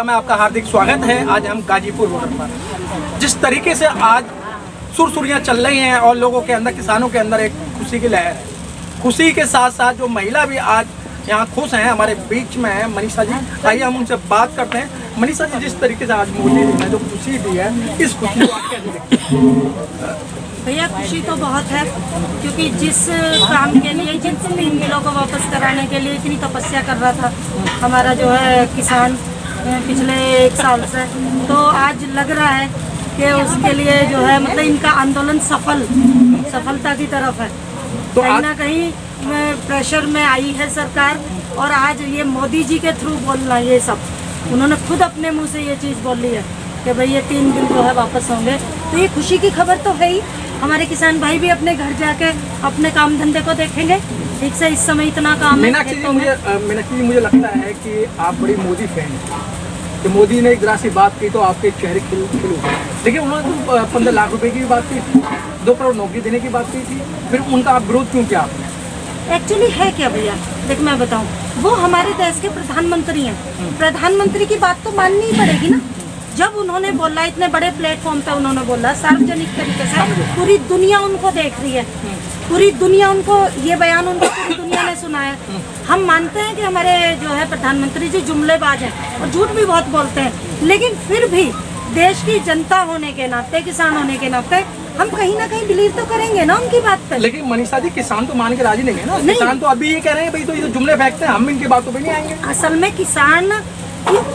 Media में आपका हार्दिक स्वागत है। आज हम गाजीपुर बॉर्डर पर जिस तरीके से आज सुरसुरियाँ चल रही हैं और लोगों के अंदर, किसानों के अंदर एक खुशी की लहर है। खुशी के साथ साथ जो महिला भी आज यहाँ खुश हैं, हमारे बीच में है मनीषा जी। आइए हम उनसे बात करते हैं। मनीषा जी, जिस तरीके से आज मोदी जी ने जो खुशी दी है, इस खुशी को आप कैसे देखते हैं? भैया खुशी तो बहुत है, क्योंकि जिस काम के लिए, जिन 3 किलो को वापस कराने के लिए इतनी तपस्या कर रहा था हमारा जो है किसान पिछले 1 साल से, तो आज लग रहा है कि उसके लिए जो है मतलब इनका आंदोलन सफलता की तरफ है। तो कहीं ना कहीं प्रेशर में आई है सरकार, और आज ये मोदी जी के थ्रू बोलना, ये सब उन्होंने खुद अपने मुंह से ये चीज़ बोली है कि भाई ये 3 बिल जो है वापस होंगे। तो ये खुशी की खबर तो है ही। हमारे किसान भाई भी अपने घर जाके अपने काम धंधे को देखेंगे। ठीक से इस समय इतना काम है। मीनाक्षी जी, मुझे लगता है कि आप बड़ी मोदी फैन हैं। कि मोदी ने एक जरा सी बात की तो आपके चेहरे खिल उठे। देखिए, उन्होंने तो 15 लाख रुपए की बात की थी, 2 करोड़ नौकरी देने की बात की थी, फिर उनका आप विरोध क्यों किया आपने? एक्चुअली है क्या भैया, देख मैं बताऊं, वो हमारे देश के प्रधानमंत्री हैं। प्रधानमंत्री की बात तो माननी ही पड़ेगी ना। जब उन्होंने बोला, इतने बड़े प्लेटफॉर्म पे उन्होंने बोला, सार्वजनिक तरीके से, पूरी दुनिया उनको देख रही है, पूरी दुनिया उनको, ये बयान उनको पूरी दुनिया ने सुना है। हम मानते हैं कि हमारे जो है प्रधानमंत्री जी जुमलेबाज हैं और झूठ भी बहुत बोलते हैं, लेकिन फिर भी देश की जनता होने के नाते, किसान होने के नाते हम कहीं ना कहीं बिलीव तो करेंगे ना उनकी बात पे। लेकिन मनीषा जी, किसान तो मान के राजी नहीं है ना। किसान तो अभी ये कह रहे हैं भाई तो ये तो जुमले फेंकते हैं, हम इनकी बातों पे नहीं आएंगे। असल में किसान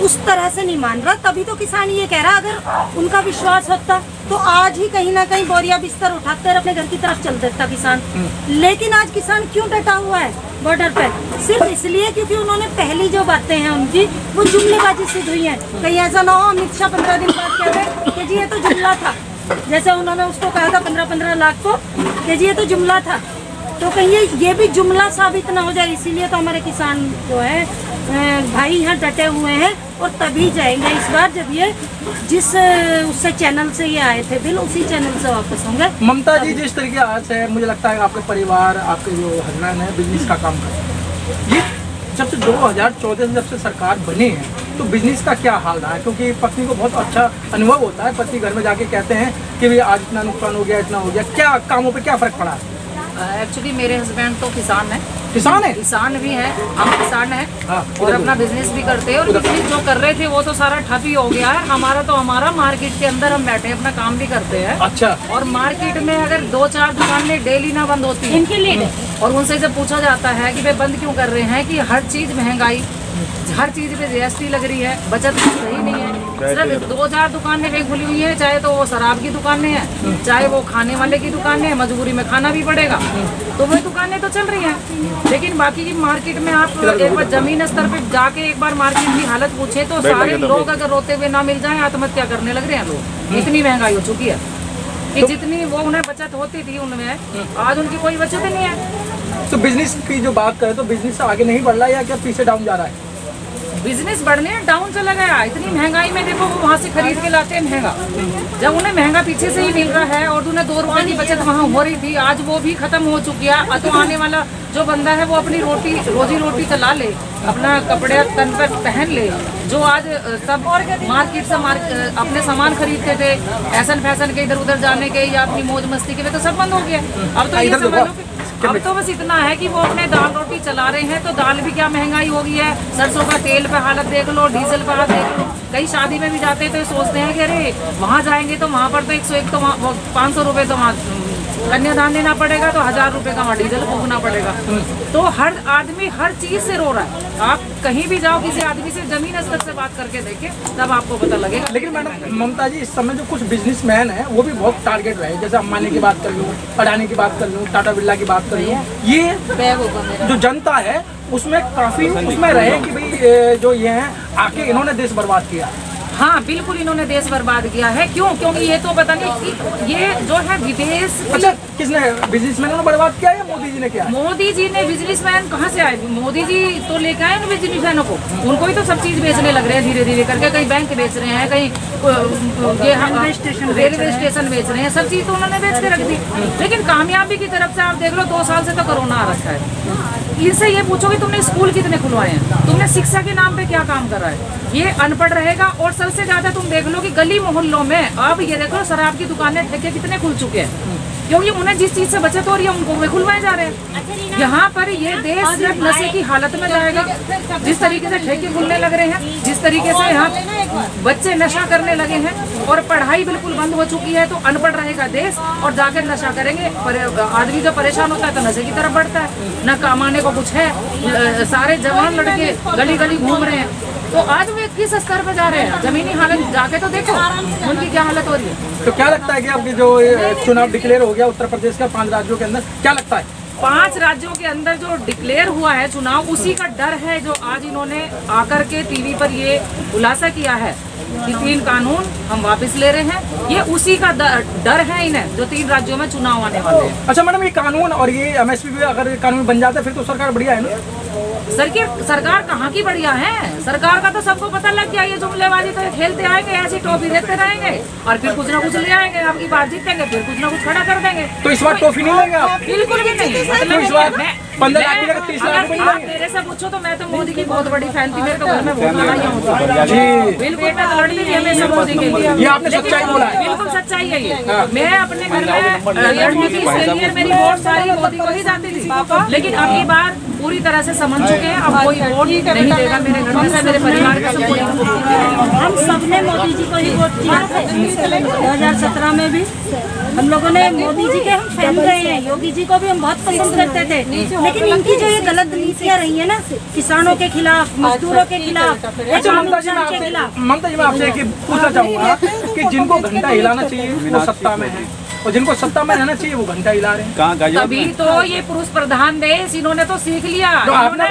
उस तरह से नहीं मान रहा, तभी तो किसान ये कह रहा। अगर उनका विश्वास होता तो आज ही कहीं ना कहीं बोरिया बिस्तर उठाते और अपने घर की तरफ चल देता किसान। लेकिन आज किसान क्यों डटा हुआ है बॉर्डर पे? सिर्फ इसलिए क्योंकि उन्होंने पहली जो बातें हैं उनकी, वो जुमलेबाजी सिद्ध हुई है। कहीं ऐसा ना हो अमित शाह 15 दिन बाद कह रहे कि जी ये तो जुमला था, जैसे उन्होंने उसको कहा था 15-15 लाख को कि जी ये तो जुमला था। तो कहीं ये भी जुमला साबित ना हो जाए, इसीलिए तो हमारे किसान जो है भाई यहाँ डटे हुए हैं। और तभी जाएंगे इस बार जब ये जिस उससे चैनल से ये आए थे बिल, उसी चैनल से वापस होंगे। ममता जी, जिस तरीके आज है, मुझे लगता है आपके परिवार, आपके जो हस्बैंड है, बिजनेस का काम करते हैं। ये जब से 2014 से जब से सरकार बनी है, तो बिजनेस का क्या हाल रहा है? क्योंकि पत्नी को बहुत अच्छा अनुभव होता है, पति घर में जाके कहते हैं कि भाई आज इतना नुकसान हो गया, इतना हो गया। क्या कामों पे क्या फर्क पड़ा है? एक्चुअली मेरे हस्बैंड तो किसान है। किसान भी है, हम किसान हैं। और अपना बिजनेस भी करते हैं। और बिजनेस जो कर रहे थे वो तो सारा ठप ही हो गया है। हमारा मार्केट के अंदर हम बैठे अपना काम भी करते हैं। अच्छा। और मार्केट में अगर 2-4 दुकानें डेली ना बंद होती हैं इनके लिए, और उनसे जब पूछा जाता है कि वे बंद क्यों कर रहे हैं, कि हर चीज महंगाई, हर चीज पे जीएसटी लग रही है, बचत सही नहीं है। सिर्फ 2-4 दुकानें वे खुली हुई हैं, चाहे तो वो शराब की दुकानें हैं, चाहे वो खाने वाले की दुकानें हैं, मजबूरी में खाना भी पड़ेगा, तो वो दुकानें तो चल रही हैं। लेकिन बाकी की मार्केट में आप एक बार जमीन स्तर पे जाके एक बार मार्केट की हालत पूछे तो सारे लोग अगर रोते हुए ना मिल जाए आत्महत्या करने लग रहे हैं लोग। इतनी महंगाई हो चुकी है कि जितनी वो उन्हें बचत होती थी उनमें, आज उनकी कोई बचत नहीं है। तो बिजनेस की जो बात करें तो बिजनेस आगे नहीं बढ़ रहा है या क्या पीछे डाउन जा रहा है? बिजनेस बढ़ने डाउन चला गया। इतनी महंगाई में देखो, वो वहाँ से खरीद के लाते हैं महंगा, जब उन्हें महंगा पीछे से ही मिल रहा है, और उन्हें 2 रुपए की बचत वहाँ हो रही थी, आज वो भी खत्म हो चुकी है। तो आने वाला जो बंदा है वो अपनी रोजी रोटी चला ले, अपना कपड़े तन पर पहन ले। जो आज सब मार्केट से अपने सामान खरीदते थे फैशन के, इधर उधर जाने के या अपनी मौज मस्ती के, वे तो सब बंद हो गया। अब तो ये समझ लो, अब तो बस इतना है कि वो अपने दाल रोटी चला रहे हैं। तो दाल भी क्या महंगाई हो गई है, सरसों का तेल पे हालत देख लो, डीजल पे हालत देख लो। कई शादी में भी जाते तो सोचते हैं कि अरे वहाँ जाएंगे तो वहाँ पर तो 101 तो 500 रुपये तो वहाँ कन्यादान देना पड़ेगा, तो 1000 रुपये का वहाँ डीजल फूकना पड़ेगा। तो हर आदमी हर चीज से रो रहा है। आप कहीं भी जाओ, किसी आदमी से जमीन स्तर से बात करके देखें, तब आपको पता लगेगा। लेकिन मैडम ममता जी, इस समय जो कुछ बिजनेसमैन है वो भी बहुत टारगेट रहे, जैसे अंबानी की बात कर लूँ, अडानी की बात कर लूँ, टाटा बिरला की बात कर लूँ, ये जो जनता है उसमें काफी उसमें रहे कि भाई जो ये है आके इन्होंने देश बर्बाद किया। हाँ बिल्कुल, इन्होंने देश बर्बाद किया है। क्यों? क्योंकि ये तो पता नहीं कि ये जो है विदेश। अच्छा, किसने? बिजनेसमैनों ने बर्बाद किया या मोदी जी ने किया? मोदी जी ने। बिजनेसमैन कहाँ से आए? मोदी जी तो लेकर आए बिजनेसमैनों को, उनको ही तो सब चीज बेचने लग रहे हैं धीरे धीरे करके। कहीं बैंक बेच रहे हैं, कहीं रेलवे स्टेशन बेच रहे हैं, सब चीज तो उन्होंने बेच के रख दी। लेकिन कामयाबी की तरफ से आप देख लो, 2 साल से तो कोरोना आ रखा है। इनसे ये पूछो कि तुमने स्कूल कितने खुलवाए हैं, तुमने शिक्षा के नाम पे क्या काम करा है। ये अनपढ़ रहेगा। और सबसे ज्यादा तुम देख लो कि गली मोहल्लों में अब ये देखो शराब की दुकानें ठेके कितने खुल चुके हैं, क्योंकि उन्हें जिस चीज से बचत हो रही है उनको वे खुलवाए जा रहे हैं। यहाँ पर ये देश सिर्फ नशे की हालत में जाएगा। जिस तरीके से ठेके खुलने लग रहे हैं, जिस तरीके से यहाँ बच्चे नशा करने लगे हैं और पढ़ाई बिल्कुल बंद हो चुकी है, तो अनपढ़ रहेगा देश और जाकर नशा करेंगे। आदमी जो परेशान होता है तो नशे की तरफ बढ़ता है, न कमाने को कुछ है। सारे जवान लड़के गली गली घूम रहे हैं, तो आज वे किस स्तर पे जा रहे हैं, जमीनी हालत जाके तो देखो उनकी क्या हालत हो रही है। तो क्या लगता है कि अब जो चुनाव डिक्लेयर हो गया उत्तर प्रदेश का 5 राज्यों के अंदर, क्या लगता है 5 राज्यों के अंदर जो डिक्लेयर हुआ है चुनाव, उसी का डर है जो आज इन्होंने आकर के टीवी पर ये खुलासा किया है कि 3 कानून हम वापस ले रहे हैं। ये उसी का डर है इन्हें, जो 3 राज्यों में चुनाव आने वाले हैं। अच्छा मैडम, ये कानून और ये एमएसपी भी अगर कानून बन जाता है फिर तो सरकार बढ़िया है ना? सरकार कहाँ की बढ़िया है? सरकार का तो सबको पता लग गया, ये जुमलेबाजी तो खेलते आएंगे, ऐसी टॉफी देते रहेंगे और फिर कुछ ना कुछ ले आएंगे, आपकी बात जीतेंगे, फिर कुछ ना कुछ खड़ा कर देंगे। तो इस बार टॉफी नहीं लेंगे आप? बिल्कुल भी नहीं। तो इस बार 15 लाख की जगह 30 लाख रुपए आप मिलेंगे? मेरे से पूछो तो मैं तो मोदी की बहुत बड़ी फैन थी, मेरे तो घर में वोट लगाई होती। बिल्कुल बेटा लड़ती थी हमेशा मोदी के लिए। ये आपने सच्चाई बोला है। बिल्कुल सच्चाई है ये। मैं अपने घर में लड़ती थी, इसके लिए मेरी वोट सारी मोदी को ही जाती थी। लेकिन अब की बार पूरी तरह से समझ चुके हैं, अब कोई वोट नहीं देगा मेरे घर में से, मेरे परिवार का सब कोई। हम सबने मोदी जी को ही वोट किया था 2017 में भी। हम लोगों ने मोदी जी के हम फैन रहे हैं, योगी जी को भी हम बहुत पसंद करते थे। लेकिन इनकी जो ये गलत नीतियाँ रही है ना, किसानों के खिलाफ, मजदूरों के खिलाफ, अच्छा ममता जी, मैं आपसे एक पूछना चाहूँगा कि जिनको घंटा हिलाना चाहिए वो सत्ता में है और जिनको सत्ता में रहना चाहिए वो घंटा हिला रहे हैं। तभी तो ये पुरुष प्रधान देश इन्होंने तो सीख लिया। तो आपने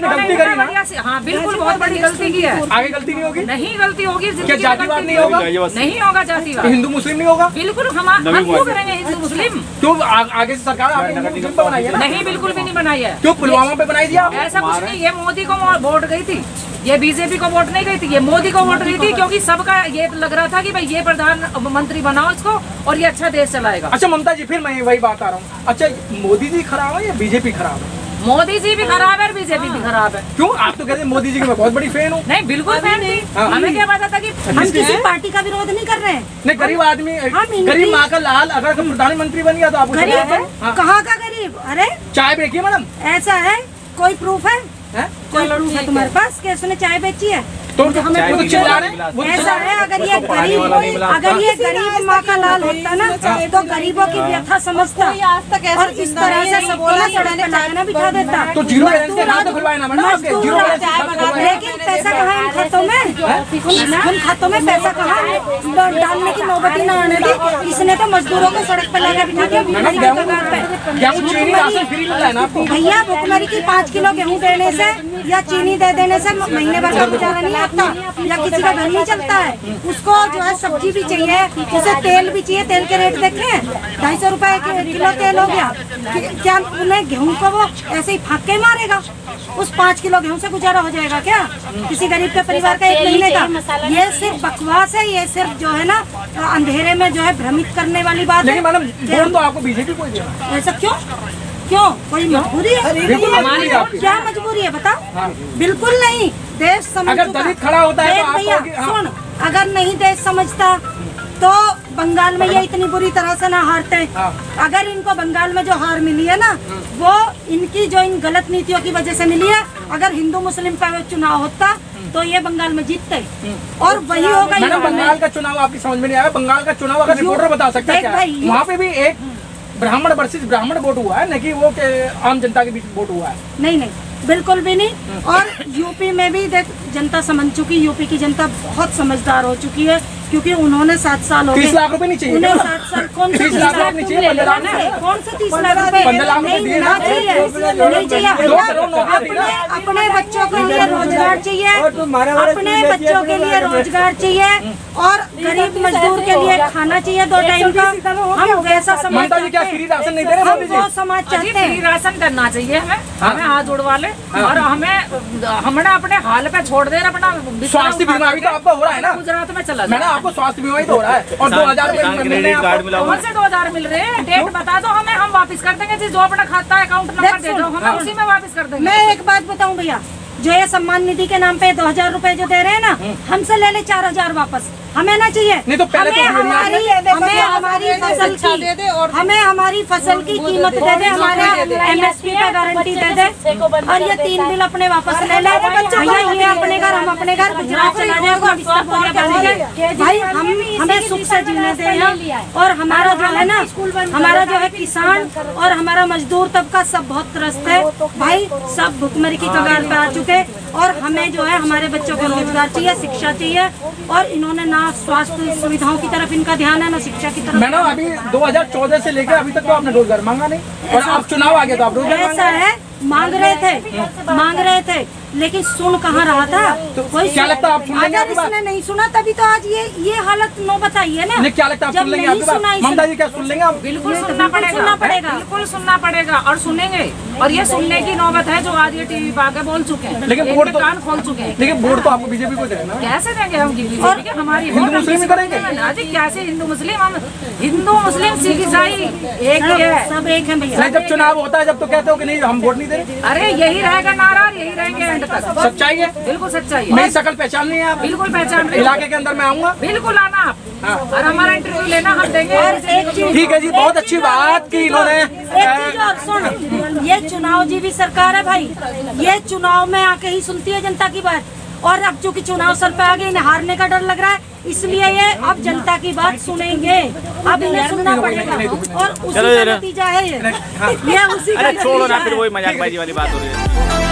गलती करी ना? हाँ बिल्कुल, बहुत बड़ी गलती की है। आगे गलती नहीं होगी? नहीं गलती होगी। क्या जातिवाद नहीं होगा? नहीं होगा जातिवाद। हिंदू मुस्लिम नहीं होगा? बिल्कुल हम क्यों करेंगे हिंदू मुस्लिम? क्यों आगे से सरकार आपने हिंदू मुस्लिम पे बनाई है ना? नहीं, बिल्कुल भी नहीं बनाई है। क्यों पुलवामा पे बनाई दिया? ऐसा कुछ नहीं, ये मोदी को वोट गई थी, ये बीजेपी को वोट नहीं गई थी, ये मोदी को वोट गई थी, क्योंकि सबका ये लग रहा था कि भाई ये प्रधानमंत्री बनाओ इसको और ये अच्छा देश चलाएगा। अच्छा ममता जी, फिर मैं वही बात आ रहा हूँ। अच्छा मोदी जी खराब है या बीजेपी खराब है? मोदी जी भी खराब है और बीजेपी भी खराब है। क्यों? आप तो कहते हैं मोदी जी की मैं बहुत बड़ी फैन हूँ। नहीं बिल्कुल फैन थी। हाँ। हमें क्या पता था कि हम किसी पार्टी का विरोध नहीं कर रहे हैं। नहीं, गरीब आदमी, गरीब माँ का लाल अगर प्रधानमंत्री बन गया तो आप गरीब है? कहाँ का गरीब? अरे चाय बेचिए मैडम। ऐसा है, कोई प्रूफ है? कोई प्रूफ है तुम्हारे पास कि उसने चाय बेची है? तो हमें खुद चिल्ला रहे हैं। ऐसा है, अगर ये गरीब माँ का लाल होता ना तो गरीबों की व्यथा समझता और इस तरह से सबको ना सड़क पे लगाना बिठा देता। तो जीरो बैलेंस के खाते खुलवाए ना मैडम आपके, जीरो बैलेंस के खाते खुलवाए। लेकिन पैसा कहाँ इन खातों में? उन खातों में पैसा कहाँ डालने की नौबत ही ना आने दी। इसने तो मजदूरों को सड़क पे लगा बिठा दिया। गेहूँ चीनी राशन फ्री मिला है ना आपको? भैया भुखमरी की 5 किलो गेहूँ देने से या चीनी दे देने से महीने भर का गुजारा नहीं आता या किसी का घर नहीं चलता है। उसको जो है सब्जी भी चाहिए, उसे तेल भी चाहिए। तेल के रेट देखे हैं, 250 रुपए किलो तेल हो गया। क्या उन्हें गेहूं को वो ऐसे ही फाँक के मारेगा? उस 5 किलो गेहूं से गुजारा हो जाएगा क्या किसी गरीब के परिवार का 1 महीने का? ये सिर्फ बकवास है, ये सिर्फ जो है ना अंधेरे में जो है भ्रमित करने वाली बात है। लेकिन मैडम वोट तो आपको बीजेपी को ही देना। ऐसा क्यों? कोई मजबूरी है? हमारी क्या मजबूरी है बताओ? बिल्कुल नहीं। देश समझ अगर दलित खड़ा होता है तो भैया सुन, अगर नहीं देश समझता तो बंगाल में ये इतनी बुरी तरह से ना हारते। अगर इनको बंगाल में जो हार मिली है ना, वो इनकी जो इन गलत नीतियों की वजह से मिली है। अगर हिंदू मुस्लिम का चुनाव होता तो ये बंगाल में जीतते और वही होगा। मैडम बंगाल का चुनाव आपकी समझ में नहीं आया? बंगाल का चुनाव अगर रिपोर्टर बता सकता है क्या? वहाँ पे भी एक ब्राह्मण वर्सेस ब्राह्मण वोट हुआ है, न कि वो आम जनता के बीच वोट हुआ है। नहीं, बिल्कुल भी नहीं। और यूपी में भी देख जनता समझ चुकी, यूपी की जनता बहुत समझदार हो चुकी है, क्योंकि उन्होंने 7 साल हो गए। 30 लाख रुपए नहीं चाहिए? उन्हें 7 साल कौन से 30 लाख नहीं चाहिए? 15 लाख कौन से 30 लाख रुपए? 15 लाख रुपए दिए ना? नहीं चाहिए। अपने बच्चों बच्चों के लिए रोजगार चाहिए, अपने बच्चों के लिए रोजगार चाहिए और गरीब मजदूर के लिए खाना चाहिए 2 टाइम का। हम वैसा समाज ममता जी क्या फ्री राशन नहीं दे रहे मोदी जी? वो समाज चाहते फ्री हैं। राशन करना चाहिए हमें हाथ जोड़वा ले और हमें अपने हाल पे छोड़ दे अपना स्वास्थ्य बीमा भी तो आपका हो रहा है ना? गुजरात में चला मैडम आपको स्वास्थ्य बीमा ही तो हो रहा है और 2000 रुपए कौन से 2000 मिल रहे हैं? डेट बता दो हमें, हम वापस कर देंगे जी। जो अपना खाता है अकाउंट नंबर दे दो, हमें उसी में वापस कर देंगे। मैं एक बात बताऊं भैया, जो ये सम्मान निधि के नाम पे 2000 रुपए जो दे रहे हैं ना, हमसे ले ले 4000 वापस। हमें ना चाहिए। नहीं तो पहले हमें हमारी फसल की कीमत दे दे, हमारे MSP पे गारंटी दे दे और ये 3 बिल अपने वापस ले ले भैया। ये अपने घर, हम अपने घर गुजरात चला जाएगा भाई। हमें सुख से जीने दे और हमारा जो है ना, हमारा जो है किसान और हमारा मजदूर तबका सब बहुत त्रस्त है भाई। सब भुखमरी की कगार पे आ चुके और हमें जो है हमारे बच्चों को रोजगार चाहिए, शिक्षा चाहिए और इन्होंने ना स्वास्थ्य सुविधाओं की तरफ इनका ध्यान है ना शिक्षा की तरफ। मैडम अभी 2014 से लेकर अभी तक तो आपने रोजगार मांगा नहीं और अब चुनाव आ गया तो आप रोजगार ऐसा है, मांग रहे थे लेकिन सुन कहाँ रहा था? तो कोई क्या लगता है आप सुन लेंगे? अगर इसने नहीं सुना तभी तो आज ये हालत नौबत आई है ना। नहीं क्या लगता है आप सुन लेंगे? आपकी बात ममता जी क्या सुन लेंगे आप? बिल्कुल सुनना पड़ेगा, बिल्कुल सुनना पड़ेगा और सुनेंगे। और ये सुनने की नौबत है जो आज ये टीवी पे आके बोल चुके हैं, लेकिन एक वोट में तो कान खोल चुके हैं। लेकिन वोट तो आपको बीजेपी को देना। कैसे देंगे हम बीजेपी के? हमारी हिंदू मुस्लिम ही करेंगे जी। कैसे हिंदू मुस्लिम? हम हिंदू मुस्लिम सिख ईसाई एक ही है, सब एक है भैया। नहीं जब चुनाव होता है जब तो कहते हो कि नहीं हम वोट नहीं दे रहे। अरे यही रहेगा नारा और यही रहेंगे एंड तक। सच्चाई है, बिल्कुल सच्चाई है। मेरी शकल पहचान नहीं है आप? बिल्कुल पहचान रहे। इलाके के अंदर मैं आऊंगा, बिल्कुल आना आप और हमारा इंटरव्यू लेना, हम देंगे। और एक चीज ठीक है जी, बहुत अच्छी बात की इन्होंने। एक चीज और सुन, ये चुनाव जीवी सरकार है भाई। ये चुनाव में आके ही सुनती है जनता की बात और अब चूंकि चुनाव सर पे आ गए, इन्हें हारने का डर लग रहा है, इसलिए ये अब जनता की बात सुनेंगे। अब इन्हें सुनना पड़ेगा और उसी का नतीजा है ये उसी का छोड़ो ना, नतीजा फिर है। वही मजाकबाजी वाली बात हो रही है।